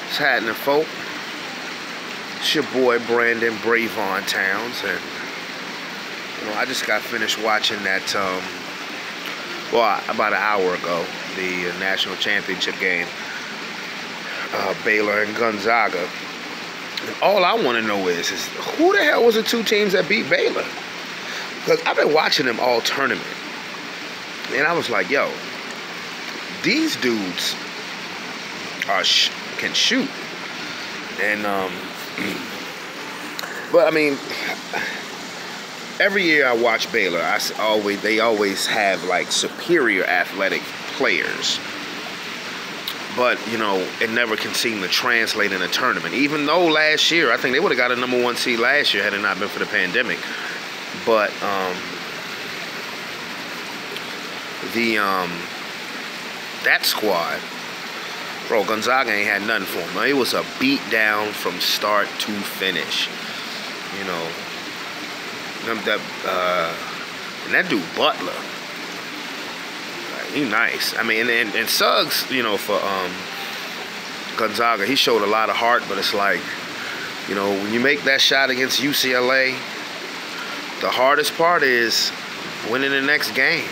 What's happening, folk? It's your boy Brandon Bravon Towns, and I just got finished watching that. About an hour ago, the national championship game, Baylor and Gonzaga. And all I want to know is who the hell was the two teams that beat Baylor? Because I've been watching them all tournament, and I was like, yo, these dudes can shoot. And but I mean, every year I watch Baylor, they always have like superior athletic players, but it never can seem to translate in a tournament. Even though last year I think they would have got a #1 seed last year had it not been for the pandemic. But that squad, bro, Gonzaga ain't had nothing for him. It was a beat down from start to finish. And that dude Butler, he nice. I mean, and Suggs, for Gonzaga, he showed a lot of heart. But it's like, when you make that shot against UCLA, the hardest part is winning the next game.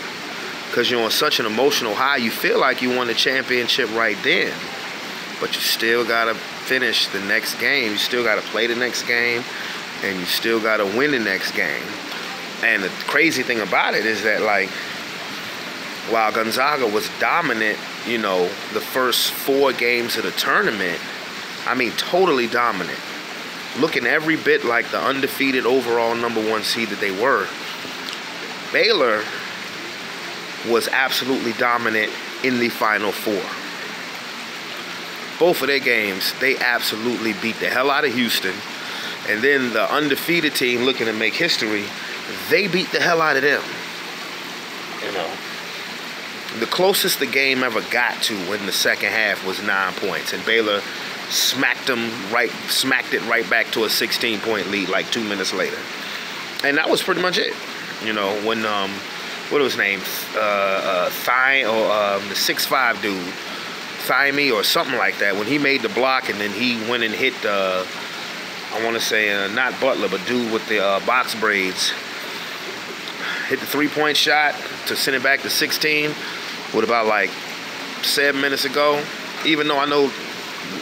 Because you're on such an emotional high, you feel like you won the championship right then. But you still got to finish the next game. You still got to play the next game. And you still got to win the next game. And the crazy thing about it is that, like, while Gonzaga was dominant, the first 4 games of the tournament, I mean, totally dominant. Looking every bit like the undefeated overall #1 seed that they were. Baylor was absolutely dominant in the Final Four. Both of their games, they absolutely beat the hell out of Houston. And then the undefeated team looking to make history, they beat the hell out of them. The closest the game ever got to in the second half was 9 points. And Baylor smacked it right back to a 16-point lead like 2 minutes later. And that was pretty much it. When what was his name? The 6'5" dude, Thymie or something like that. When he made the block and then he went and hit I want to say not Butler, but dude with the box braids, hit the 3-point shot to send it back to 16 with about like 7 minutes ago. Even though I know,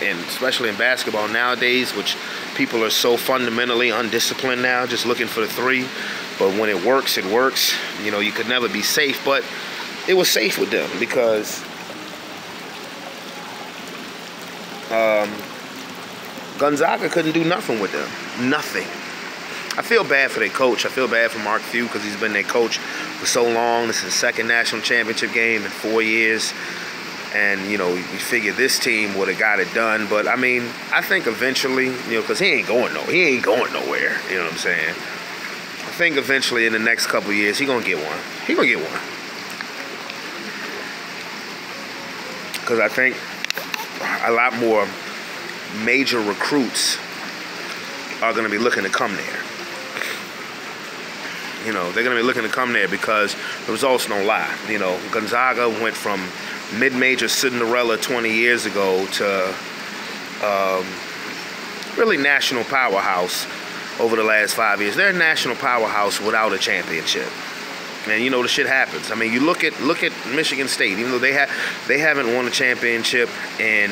and especially in basketball nowadays, which people are so fundamentally undisciplined now, just looking for the 3. But when it works, it works. You could never be safe, but it was safe with them because Gonzaga couldn't do nothing with them. Nothing. I feel bad for their coach. I feel bad for Mark Few because he's been their coach for so long. This is his second national championship game in 4 years. And, you figure this team would have got it done. But, I mean, I think eventually, because he ain't going nowhere. You know what I'm saying? I think eventually in the next couple of years, he's going to get one. He's going to get one. Because I think a lot more major recruits are going to be looking to come there. They're going to be looking to come there because the results don't lie. Gonzaga went from mid-major Cinderella 20 years ago to really national powerhouse over the last 5 years. They're a national powerhouse without a championship. And the shit happens. I mean, you look at Michigan State, even though they haven't won a championship in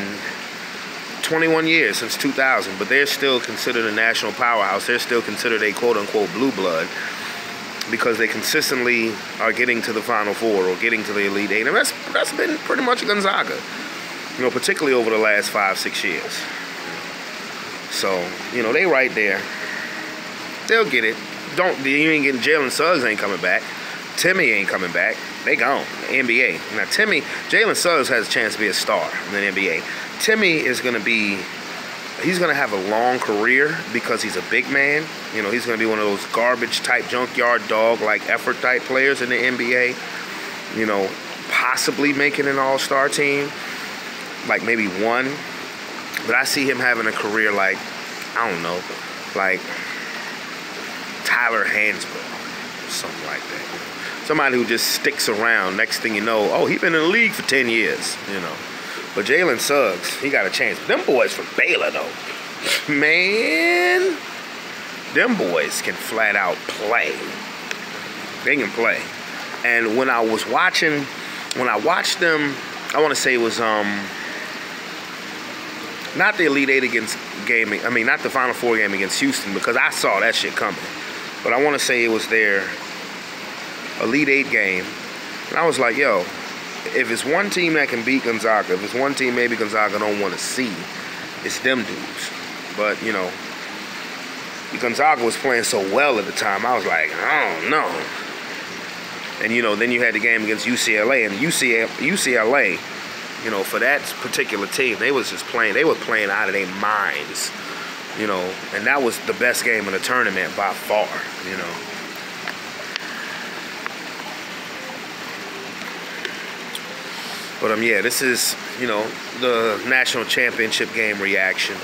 21 years, since 2000, but they're still considered a national powerhouse. They're still considered a quote-unquote blue blood because they consistently are getting to the Final Four or getting to the Elite Eight. And that's been pretty much Gonzaga, particularly over the last 5-6 years. So, they right there. They'll get it. You ain't getting Jalen Suggs ain't coming back. Timmy ain't coming back. They gone. NBA. Now, Jalen Suggs has a chance to be a star in the NBA. Timmy is going to be, he's going to have a long career because he's a big man. He's going to be one of those garbage-type, junkyard dog-like effort-type players in the NBA. Possibly making an all-star team, like maybe one. But I see him having a career like, I don't know, like Tyler Hansbrough, something like that. Somebody who just sticks around. Next thing you know, oh, he's been in the league for 10 years, But Jalen Suggs, he got a chance. Them boys from Baylor, though, man, them boys can flat out play. They can play. And when I watched them, I want to say it was not the Elite Eight against gaming. I mean, not the Final Four game against Houston, because I saw that shit coming. But I want to say it was their Elite Eight game. And I was like, yo, if it's one team that can beat Gonzaga, if it's one team maybe Gonzaga don't want to see, it's them dudes. But, you know, Gonzaga was playing so well at the time, I was like, I don't know. And, you know, then you had the game against UCLA. And UCLA, you know, for that particular team, they was just playing. They were playing out of their minds, you know. And that was the best game in the tournament by far, you know. But, yeah, this is, you know, the national championship game reaction.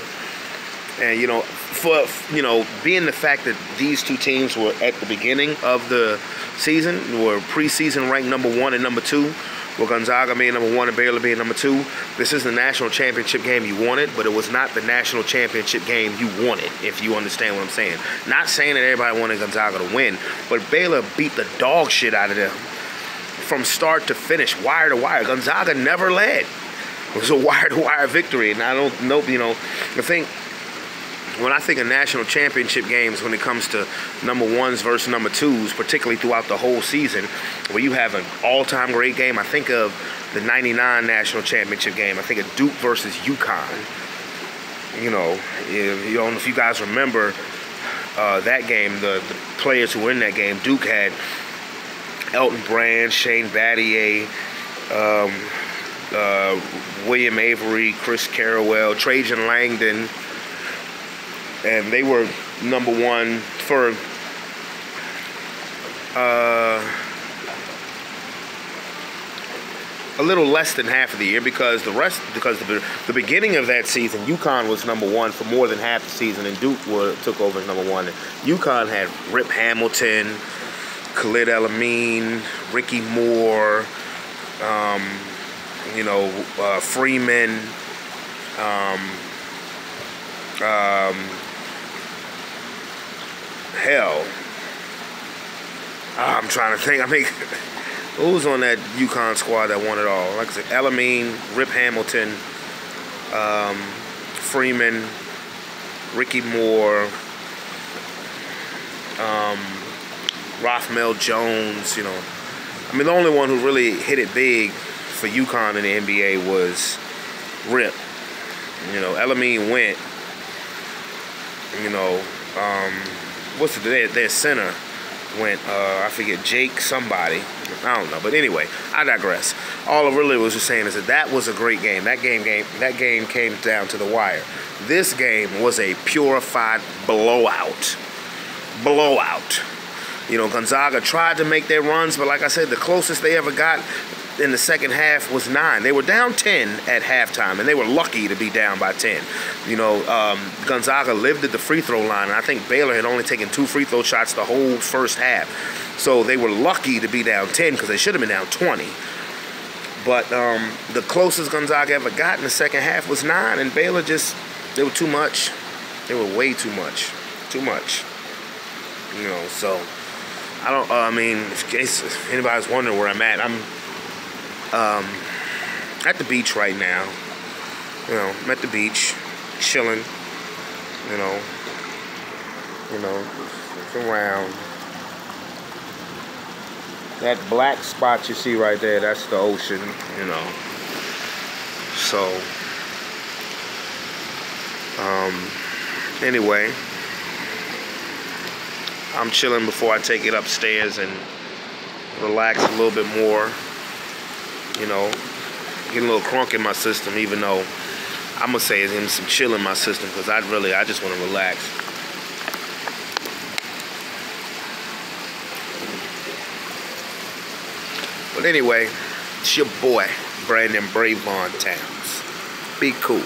And, you know, for, you know, being the fact that these two teams were at the beginning of the season, were preseason ranked number 1 and number 2, with Gonzaga being number 1 and Baylor being number 2. This is the national championship game you wanted, but it was not the national championship game you wanted, if you understand what I'm saying. Not saying that everybody wanted Gonzaga to win, but Baylor beat the dog shit out of them from start to finish, wire to wire. Gonzaga never led. It was a wire-to-wire victory, and I don't know, you know, when I think of national championship games, when it comes to number 1s versus number 2s, particularly throughout the whole season, where you have an all-time great game, I think of the '99 national championship game. I think of Duke versus UConn. You know, you don't know if you guys remember that game, the players who were in that game. Duke had Elton Brand, Shane Battier, William Avery, Chris Carrawell, Trajan Langdon, and they were number 1 for a little less than half of the year, because the beginning of that season, UConn was number 1 for more than half the season, and Duke took over as number 1. And UConn had Rip Hamilton, Khalid El-Amin, Ricky Moore, you know, Freeman, hell, I'm trying to think. I mean, who was on that UConn squad that won it all? Like I said, El-Amin, Rip Hamilton, Freeman, Ricky Moore, Rothmel Jones, you know. I mean, the only one who really hit it big for UConn in the NBA was Rip. You know, El-Amin went, you know, what's their center went, I forget, Jake somebody. I don't know. But anyway, I digress. All I really was just saying is that was a great game. That game came down to the wire. This game was a purified blowout. You know, Gonzaga tried to make their runs, but like I said, the closest they ever got in the second half was 9. They were down 10 at halftime, and they were lucky to be down by 10. You know, Gonzaga lived at the free throw line, and I think Baylor had only taken 2 free throw shots the whole first half. So they were lucky to be down 10, because they should have been down 20. But the closest Gonzaga ever got in the second half was 9, and Baylor they were too much. They were way too much. Too much. You know, so I mean, if anybody's wondering where I'm at, I'm at the beach right now. You know, I'm at the beach, chilling. You know, around. That black spot you see right there, that's the ocean. You know, so anyway, I'm chilling before I take it upstairs and relax a little bit more. You know, getting a little crunk in my system, even though I'm going to say it's getting some chill in my system, because I just want to relax. But anyway, it's your boy, Brandon Bravon Towns. Be cool.